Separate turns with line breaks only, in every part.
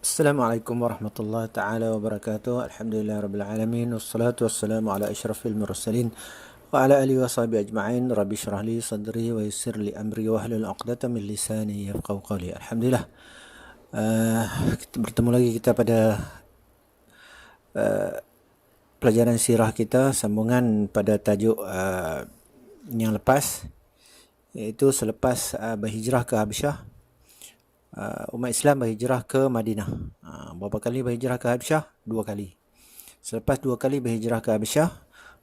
Assalamualaikum warahmatullahi taala wabarakatuh. Alhamdulillahirabbil alamin wassalatu wassalamu ala asyrafil mursalin wa ala alihi washabihi ajma'in. Rabbi shrah li sadri wa yassir li amri wa hlul 'uqdatam min lisani yafqahu qawli. Alhamdulillah. Uh, kita bertemu lagi kita pada pelajaran sirah kita, sambungan pada tajuk yang lepas, iaitu selepas berhijrah ke Habasyah. Umat Islam berhijrah ke Madinah. Berapa kali berhijrah ke Habasyah? 2 kali. Selepas 2 kali berhijrah ke Habasyah,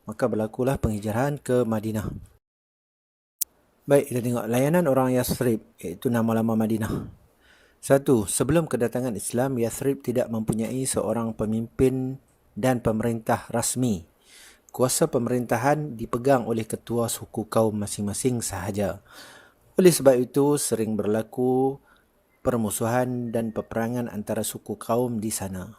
maka berlakulah penghijrahan ke Madinah. Baik, kita tengok layanan orang Yathrib, iaitu nama lama Madinah. 1. Sebelum kedatangan Islam, Yathrib tidak mempunyai seorang pemimpin dan pemerintah rasmi. Kuasa pemerintahan dipegang oleh ketua suku kaum masing-masing sahaja. Oleh sebab itu, sering berlaku permusuhan dan peperangan antara suku kaum di sana.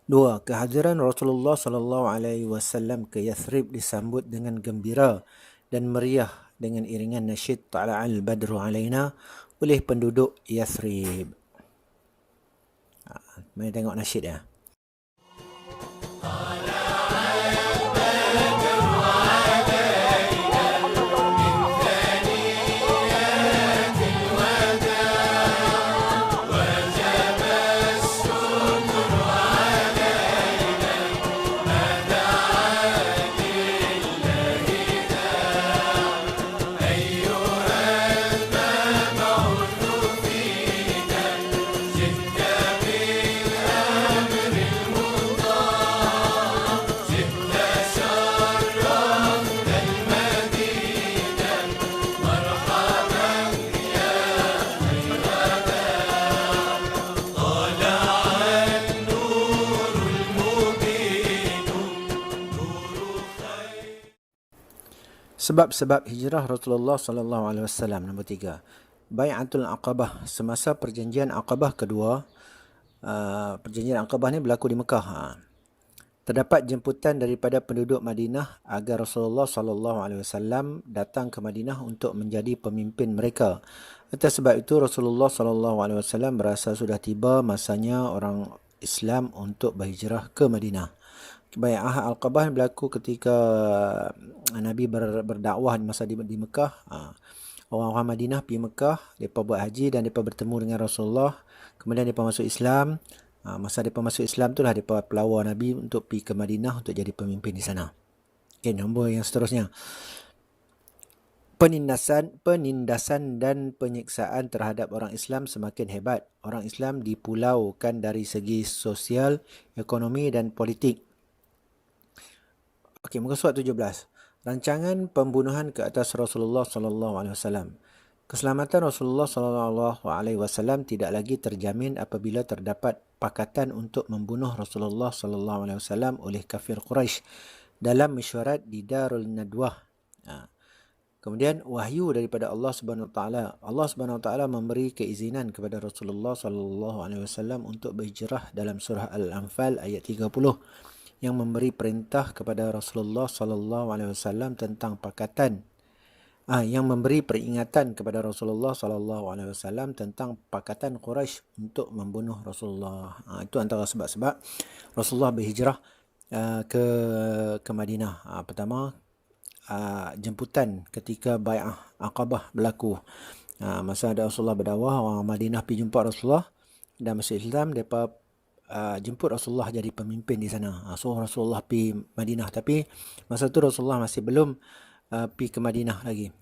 2. Kehadiran Rasulullah SAW ke Yathrib disambut dengan gembira dan meriah dengan iringan nasyid Tala'al Badru Alaina oleh penduduk Yathrib. Mari tengok nasyid ya. Sebab-sebab hijrah Rasulullah SAW. Nombor 3. Bai'atul Aqabah. Semasa perjanjian Aqabah kedua, perjanjian Aqabah ni berlaku di Mekah. Terdapat jemputan daripada penduduk Madinah agar Rasulullah SAW datang ke Madinah untuk menjadi pemimpin mereka. Atas sebab itu Rasulullah SAW berasa sudah tiba masanya orang Islam untuk berhijrah ke Madinah. Bai'ah Al-Aqabah berlaku ketika Nabi berdakwah masa di Mekah. Orang-orang Madinah pergi Mekah, mereka buat haji dan mereka bertemu dengan Rasulullah. Kemudian mereka masuk Islam. Masa mereka masuk Islam itulah mereka pelawar Nabi untuk pergi ke Madinah untuk jadi pemimpin di sana. Okay, nombor yang seterusnya. Penindasan dan penyiksaan terhadap orang Islam semakin hebat. Orang Islam dipulaukan dari segi sosial, ekonomi dan politik. Okey, muka surat 17. Rancangan pembunuhan ke atas Rasulullah SAW. Keselamatan Rasulullah SAW tidak lagi terjamin apabila terdapat pakatan untuk membunuh Rasulullah SAW oleh kafir Quraisy dalam mesyuarat di Darul Nadwah. Kemudian wahyu daripada Allah Subhanahu Wa Taala. Allah Subhanahu Wa Taala memberi keizinan kepada Rasulullah SAW untuk berhijrah dalam surah Al-Anfal ayat 30. Yang memberi perintah kepada Rasulullah SAW tentang pakatan, yang memberi peringatan kepada Rasulullah SAW tentang pakatan Quraisy untuk membunuh Rasulullah. Itu antara sebab-sebab Rasulullah berhijrah ke Madinah. Pertama, jemputan ketika Bai'ah Aqabah berlaku. Masa ada Rasulullah berdakwah, orang Madinah pergi jumpa Rasulullah dan masuk Islam, mereka jemput Rasulullah jadi pemimpin di sana. So Rasulullah pergi Madinah, tapi masa tu Rasulullah masih belum pergi ke Madinah lagi.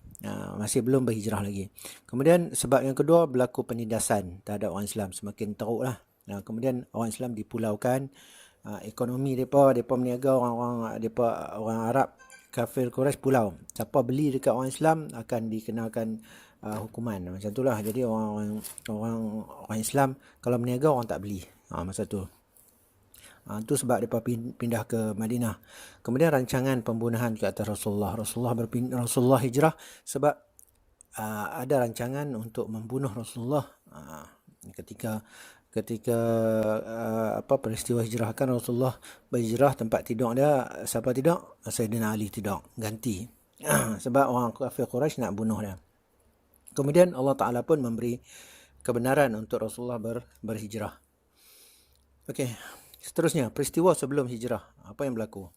Masih belum berhijrah lagi. Kemudian sebab yang kedua, berlaku penindasan terhadap orang Islam, semakin teruk lah. Kemudian orang Islam dipulaukan, ekonomi mereka meniaga orang Arab kafir Quraisy pulau. Siapa beli dekat orang Islam akan dikenakan hukuman. Macam itulah. Jadi orang Islam kalau meniaga, orang tak beli masa tu. Itu sebab mereka pindah ke Madinah. Kemudian rancangan pembunuhan ke atas Rasulullah. Rasulullah hijrah sebab ada rancangan untuk membunuh Rasulullah. Ketika peristiwa hijrah, kan Rasulullah berhijrah, tempat tidur dia, siapa tidur? Sayyidina Ali tidur, ganti. Sebab orang kafir Quraisy nak bunuh dia. Kemudian Allah Ta'ala pun memberi kebenaran untuk Rasulullah berhijrah. Okey, seterusnya peristiwa sebelum hijrah. Apa yang berlaku?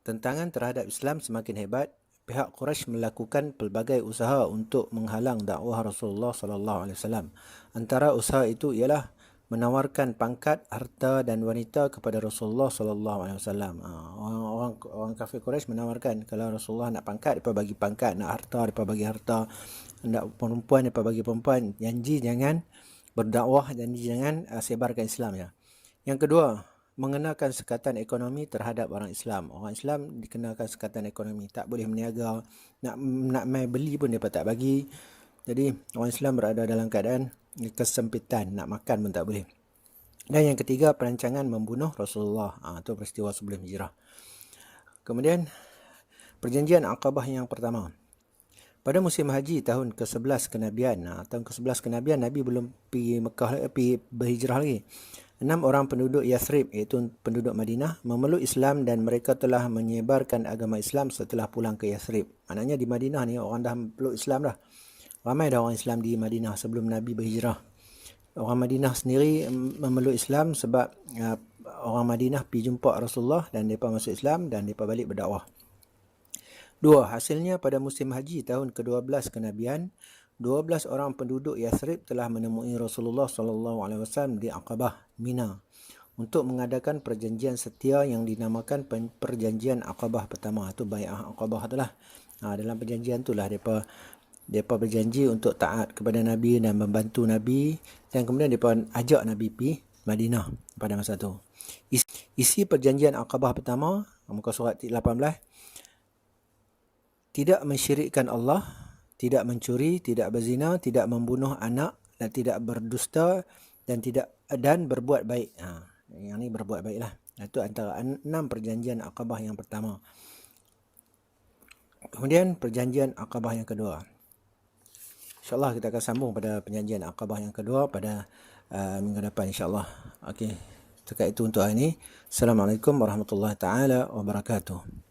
Tentangan terhadap Islam semakin hebat. Pihak Quraisy melakukan pelbagai usaha untuk menghalang dakwah Rasulullah sallallahu alaihi wasallam. Antara usaha itu ialah menawarkan pangkat, harta dan wanita kepada Rasulullah sallallahu alaihi wasallam. Orang kafir Quraisy menawarkan, kalau Rasulullah nak pangkat, depa bagi pangkat, nak harta, depa bagi harta, nak perempuan, depa bagi perempuan. Janji jangan berdakwah, janji jangan sebarkan Islam ya. Yang kedua, mengenakan sekatan ekonomi terhadap orang Islam. Orang Islam dikenakan sekatan ekonomi, tak boleh berniaga, nak mai beli pun mereka tak bagi. Jadi orang Islam berada dalam keadaan kesempitan, nak makan pun tak boleh. Dan yang ketiga, perancangan membunuh Rasulullah. Itu peristiwa sebelum hijrah. Kemudian perjanjian Aqabah yang pertama. Pada musim haji tahun ke-11 kenabian, tahun ke-11 kenabian, Nabi belum pergi Mekah, pergi berhijrah lagi. 6 orang penduduk Yathrib, iaitu penduduk Madinah, memeluk Islam dan mereka telah menyebarkan agama Islam setelah pulang ke Yathrib. Maknanya di Madinah ni orang dah peluk Islam dah. Ramai dah orang Islam di Madinah sebelum Nabi berhijrah. Orang Madinah sendiri memeluk Islam sebab orang Madinah pergi jumpa Rasulullah dan mereka masuk Islam dan mereka balik berdakwah. 2. Hasilnya pada musim haji tahun ke-12 kenabian, 12 orang penduduk Yathrib telah menemui Rasulullah SAW di Aqabah, Mina, untuk mengadakan perjanjian setia yang dinamakan perjanjian Aqabah pertama. Itu Bai'ah Aqabah itulah. Dalam perjanjian itulah mereka berjanji untuk taat kepada Nabi dan membantu Nabi, dan kemudian mereka ajak Nabi pergi Madinah pada masa itu. Isi perjanjian Aqabah pertama, muka surat 18, tidak mensyirikkan Allah, tidak mencuri, tidak berzina, tidak membunuh anak, dan tidak berdusta, dan berbuat baik. Yang ni berbuat baiklah. Itu antara 6 perjanjian Aqabah yang pertama. Kemudian perjanjian Aqabah yang kedua. InsyaAllah kita akan sambung pada perjanjian Aqabah yang kedua pada minggu depan insyaAllah. Okey, setakat itu untuk hari ini. Assalamualaikum warahmatullahi taala wabarakatuh.